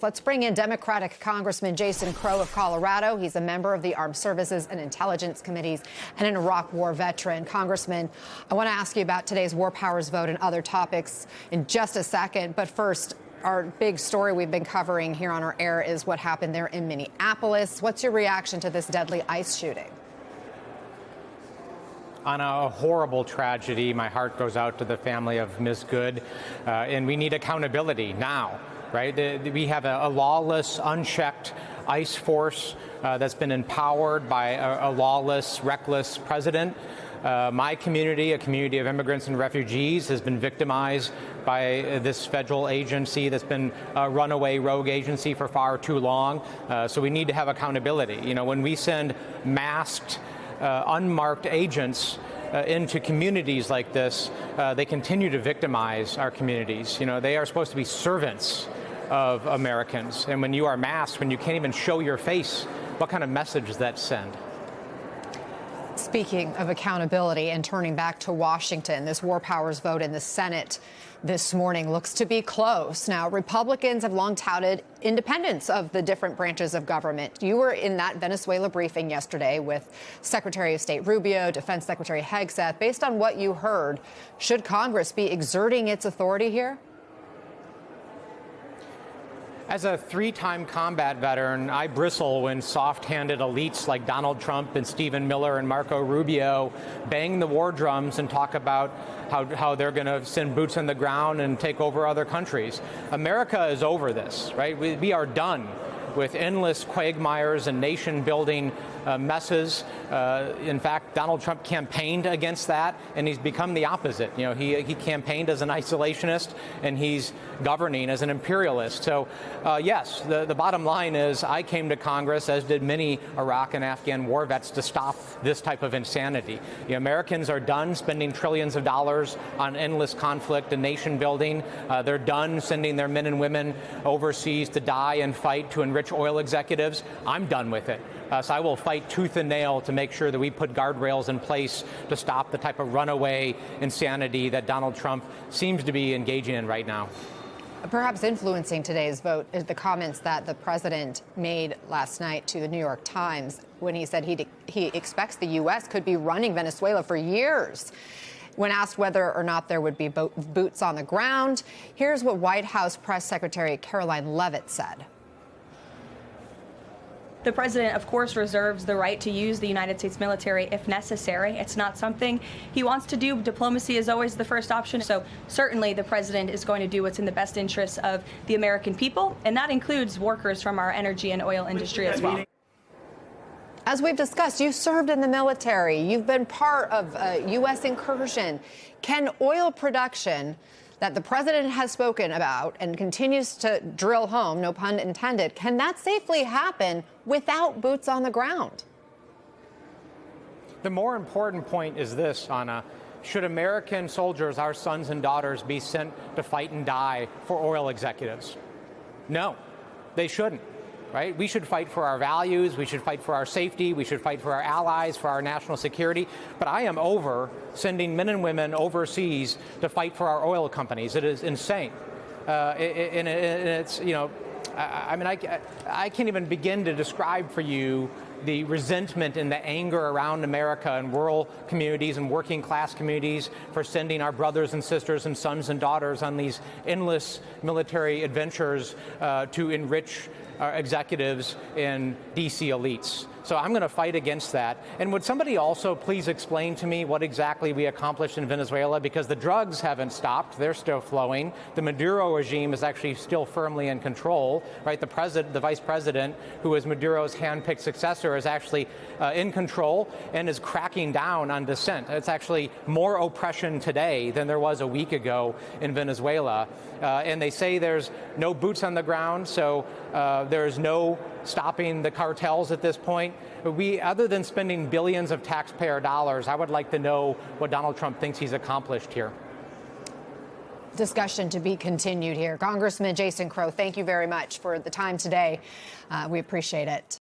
Let's bring in Democratic Congressman Jason Crow of Colorado. He's a member of the Armed Services and Intelligence Committees and an Iraq War veteran. Congressman, I want to ask you about today's War Powers vote and other topics in just a second. But first, our big story we've been covering here on our air is what happened there in Minneapolis. What's your reaction to this deadly ICE shooting? On a horrible tragedy, my heart goes out to the family of Ms. Good, and we need accountability now. Right? We have a lawless, unchecked ICE force that's been empowered by a lawless, reckless president. My community, a community of immigrants and refugees, has been victimized by this federal agency that's been a runaway rogue agency for far too long. So we need to have accountability. You know, when we send masked, unmarked agents into communities like this, they continue to victimize our communities. You know, they are supposed to be servants of Americans. And when you are masked, when you can't even show your face, what kind of message does that send? Speaking of accountability and turning back to Washington, this War Powers vote in the Senate this morning looks to be close. Now, Republicans have long touted independence of the different branches of government. You were in that Venezuela briefing yesterday with Secretary of State Rubio, Defense Secretary Hegseth. Based on what you heard, should Congress be exerting its authority here? As a three-time combat veteran, I bristle when soft-handed elites like Donald Trump and Stephen Miller and Marco Rubio bang the war drums and talk about how they're going to send boots on the ground and take over other countries. America is over this, right? We are done with endless quagmires and nation-building messes. In fact, Donald Trump campaigned against that, and he's become the opposite. You know, he campaigned as an isolationist, and he's governing as an imperialist. So, yes, the bottom line is I came to Congress, as did many Iraq and Afghan war vets, to stop this type of insanity. The Americans are done spending trillions of dollars on endless conflict and nation-building. They're done sending their men and women overseas to die and fight to enrich oil executives. I'm done with it. So I will fight tooth and nail to make sure that we put guardrails in place to stop the type of runaway insanity that Donald Trump seems to be engaging in right now. Perhaps influencing today's vote is the comments that the president made last night to the New York Times when he said he expects the U.S. could be running Venezuela for years. When asked whether or not there would be boots on the ground, here's what White House Press Secretary Caroline Leavitt said. The president, of course, reserves the right to use the United States military if necessary. It's not something he wants to do. Diplomacy is always the first option. So certainly the president is going to do what's in the best interests of the American people, and that includes workers from our energy and oil industry as well. As we've discussed, you served in the military. You've been part of a U.S. incursion. Can oil production that the president has spoken about and continues to drill home, no pun intended, can that safely happen without boots on the ground? The more important point is this, Anna. Should American soldiers, our sons and daughters, be sent to fight and die for oil executives? No, they shouldn't. Right? We should fight for our values, we should fight for our safety, we should fight for our allies, for our national security. But I am over sending men and women overseas to fight for our oil companies. It is insane. And it's, you know, I mean, I can't even begin to describe for you the resentment and the anger around America and rural communities and working class communities for sending our brothers and sisters and sons and daughters on these endless military adventures to enrich our executives and D.C. elites. So I'm going to fight against that. And would somebody also please explain to me what exactly we accomplished in Venezuela? Because the drugs haven't stopped. They're still flowing. The Maduro regime is actually still firmly in control. Right? The vice president, who is Maduro's handpicked successor, is actually in control and is cracking down on dissent. It's actually more oppression today than there was a week ago in Venezuela. And they say there's no boots on the ground, so there's no stopping the cartels at this point. Other than spending billions of taxpayer dollars, I would like to know what Donald Trump thinks he's accomplished here. Discussion to be continued here. Congressman Jason Crow, thank you very much for the time today. We appreciate it.